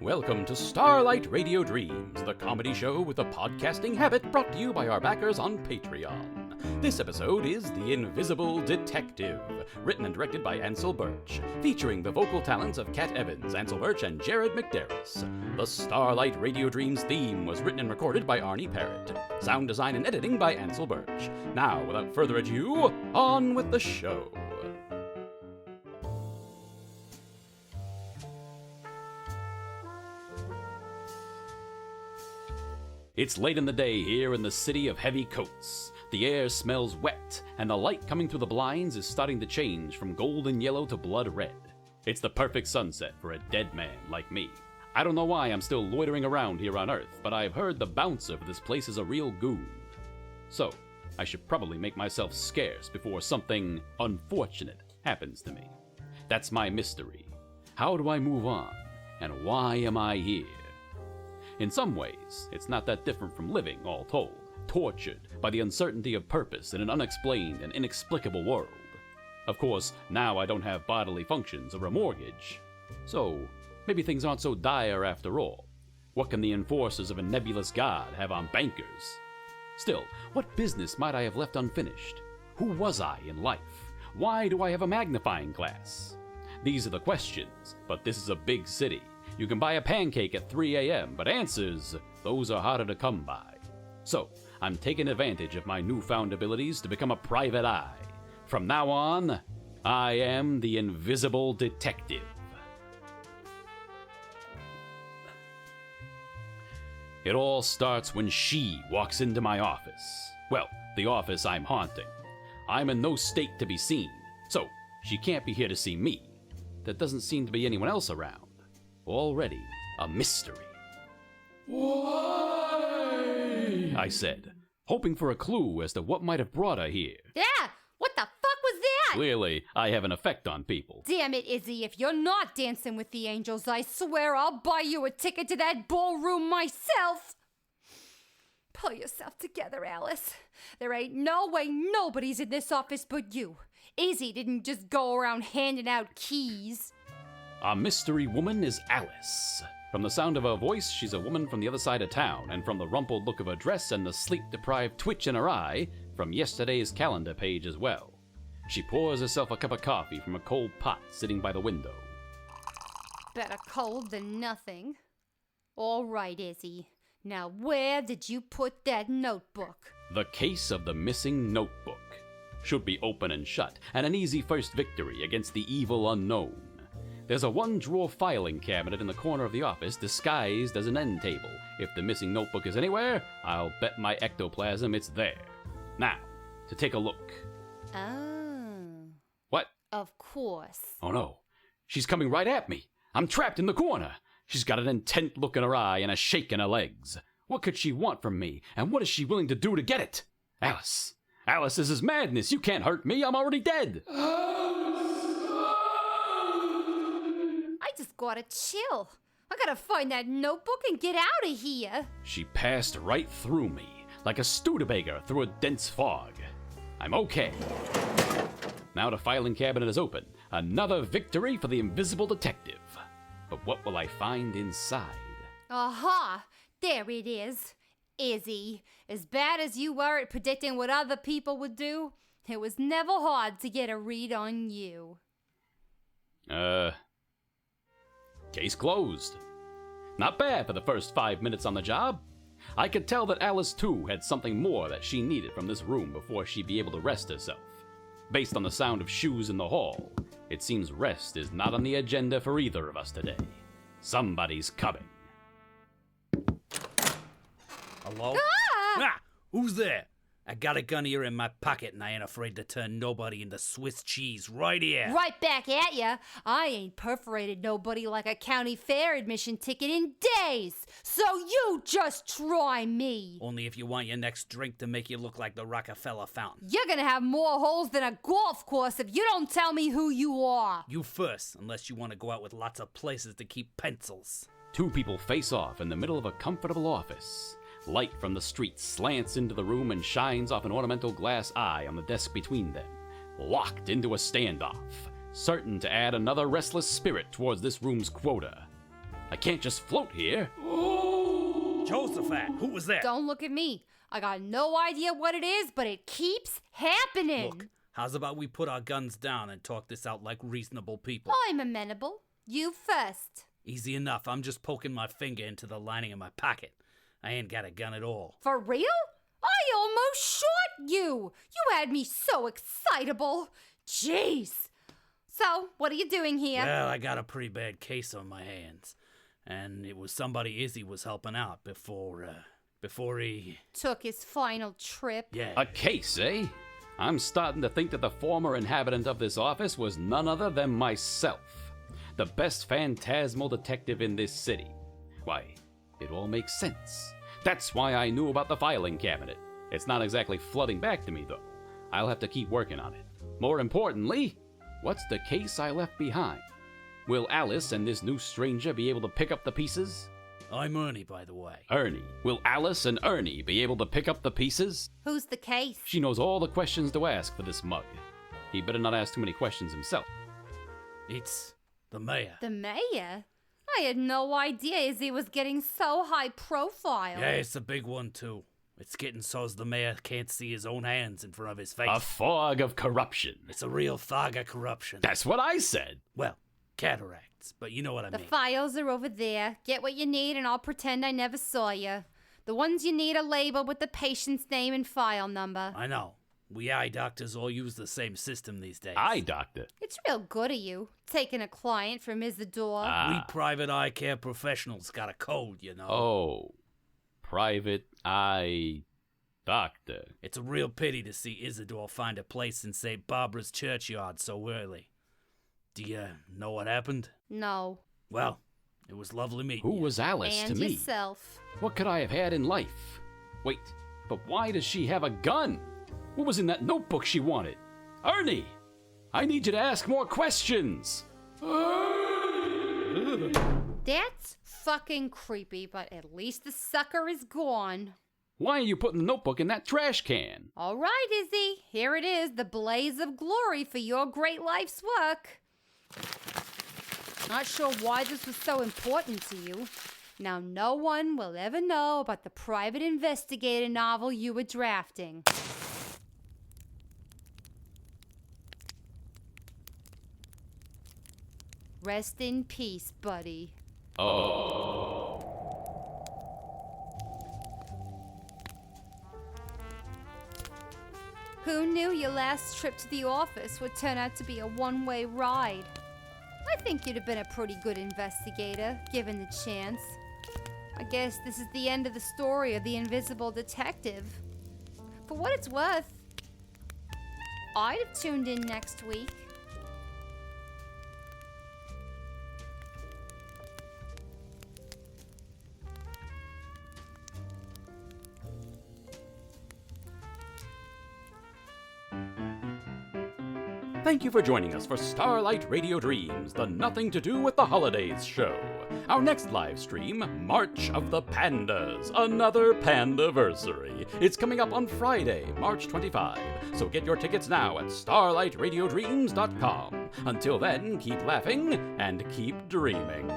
Welcome to Starlight Radio Dreams, the comedy show with a podcasting habit brought to you by our backers on Patreon. This episode is The Invisible Detective, written and directed by Ansel Burch, featuring the vocal talents of Kat Evans, Ansel Burch, and Jared McDaris. The Starlight Radio Dreams theme was written and recorded by Arne Parrott. Sound design and editing by Ansel Burch. Now, without further ado, on with the show. It's late in the day here in the city of heavy coats. The air smells wet, and the light coming through the blinds is starting to change from golden yellow to blood red. It's the perfect sunset for a dead man like me. I don't know why I'm still loitering around here on Earth, but I've heard the bouncer for this place is a real goon. So, I should probably make myself scarce before something unfortunate happens to me. That's my mystery. How do I move on? And why am I here? In some ways, it's not that different from living, all told, tortured by the uncertainty of purpose in an unexplained and inexplicable world. Of course, now I don't have bodily functions or a mortgage, so maybe things aren't so dire after all. What can the enforcers of a nebulous god have on bankers? Still, what business might I have left unfinished? Who was I in life? Why do I have a magnifying glass? These are the questions, but this is a big city. You can buy a pancake at 3 a.m., but answers, those are harder to come by. So, I'm taking advantage of my newfound abilities to become a private eye. From now on, I am the Invisible Detective. It all starts when she walks into my office. Well, the office I'm haunting. I'm in no state to be seen, so she can't be here to see me. There doesn't seem to be anyone else around. Already a mystery. Why? I said, hoping for a clue as to what might have brought her here. Yeah, what the fuck was that? Clearly, I have an effect on people. Damn it, Izzy, if you're not dancing with the angels, I swear I'll buy you a ticket to that ballroom myself. Pull yourself together, Alice. There ain't no way nobody's in this office but you. Izzy didn't just go around handing out keys. Our mystery woman is Alice. From the sound of her voice, she's a woman from the other side of town, and from the rumpled look of her dress and the sleep-deprived twitch in her eye, from yesterday's calendar page as well. She pours herself a cup of coffee from a cold pot sitting by the window. Better cold than nothing. All right, Izzy. Now where did you put that notebook? The case of the missing notebook. Should be open and shut, and an easy first victory against the evil unknown. There's a one-drawer filing cabinet in the corner of the office disguised as an end table. If the missing notebook is anywhere, I'll bet my ectoplasm it's there. Now, to take a look. Oh. What? Of course. Oh no, she's coming right at me. I'm trapped in the corner. She's got an intent look in her eye and a shake in her legs. What could she want from me, and what is she willing to do to get it? Alice, this is madness. You can't hurt me. I'm already dead. I just gotta chill. I gotta find that notebook and get out of here. She passed right through me, like a Studebaker through a dense fog. I'm okay. Now the filing cabinet is open. Another victory for the Invisible Detective. But what will I find inside? Aha! There it is. Izzy, as bad as you were at predicting what other people would do, it was never hard to get a read on you. Case closed. Not bad for the first 5 minutes on the job. I could tell that Alice, too, had something more that she needed from this room before she'd be able to rest herself. Based on the sound of shoes in the hall, it seems rest is not on the agenda for either of us today. Somebody's coming. Hello? Ah! Who's there? I got a gun here in my pocket and I ain't afraid to turn nobody into Swiss cheese right here. Right back at ya. I ain't perforated nobody like a county fair admission ticket in days. So you just try me. Only if you want your next drink to make you look like the Rockefeller fountain. You're gonna have more holes than a golf course if you don't tell me who you are. You first, unless you want to go out with lots of places to keep pencils. Two people face off in the middle of a comfortable office. Light from the street slants into the room and shines off an ornamental glass eye on the desk between them. Locked into a standoff, certain to add another restless spirit towards this room's quota. I can't just float here. Josephat, who was that? Don't look at me. I got no idea what it is, but it keeps happening. Look, how's about we put our guns down and talk this out like reasonable people? I'm amenable. You first. Easy enough. I'm just poking my finger into the lining of my pocket. I ain't got a gun at all. For real? I almost shot you. You had me so excitable. Jeez. So, what are you doing here? Well, I got a pretty bad case on my hands. And it was somebody Izzy was helping out before he... Took his final trip. Yeah. A case, eh? I'm starting to think that the former inhabitant of this office was none other than myself, the best phantasmal detective in this city. Why, it all makes sense. That's why I knew about the filing cabinet. It's not exactly flooding back to me, though. I'll have to keep working on it. More importantly, what's the case I left behind? Will Alice and this new stranger be able to pick up the pieces? I'm Ernie, by the way. Ernie. Will Alice and Ernie be able to pick up the pieces? Who's the case? She knows all the questions to ask for this mug. He better not ask too many questions himself. It's the mayor. The mayor? I had no idea Izzy was getting so high profile. Yeah, it's a big one, too. It's getting so's the mayor can't see his own hands in front of his face. A fog of corruption. It's a real fog of corruption. That's what I said. Well, cataracts, but you know what I The mean. files are over there. Get what you need and I'll pretend I never saw you. The ones you need are labeled with the patient's name and file number. I know. We eye doctors all use the same system these days. Eye doctor. It's real good of you, taking a client from Isidore. We private eye care professionals got a code, you know. Oh. Private eye doctor. It's a real pity to see Isidore find a place in St. Barbara's churchyard so early. Do you know what happened? No. Well, it was lovely meeting Who you. was Alice And to me? yourself. What could I have had in life? Wait, but why does she have a gun? What was in that notebook she wanted? Ernie! I need you to ask more questions! That's fucking creepy, but at least the sucker is gone. Why are you putting the notebook in that trash can? All right, Izzy. Here it is, the blaze of glory for your great life's work. Not sure why this was so important to you. Now no one will ever know about the private investigator novel you were drafting. Rest in peace, buddy. Oh. Who knew your last trip to the office would turn out to be a one-way ride? I think you'd have been a pretty good investigator, given the chance. I guess this is the end of the story of the invisible detective. For what it's worth, I'd have tuned in next week. Thank you for joining us for Starlight Radio Dreams, the Nothing to Do with the Holidays show. Our next live stream, March of the Pandas, another Pandaversary. It's coming up on Friday, March 25, so get your tickets now at starlightradiodreams.com. Until then, keep laughing and keep dreaming.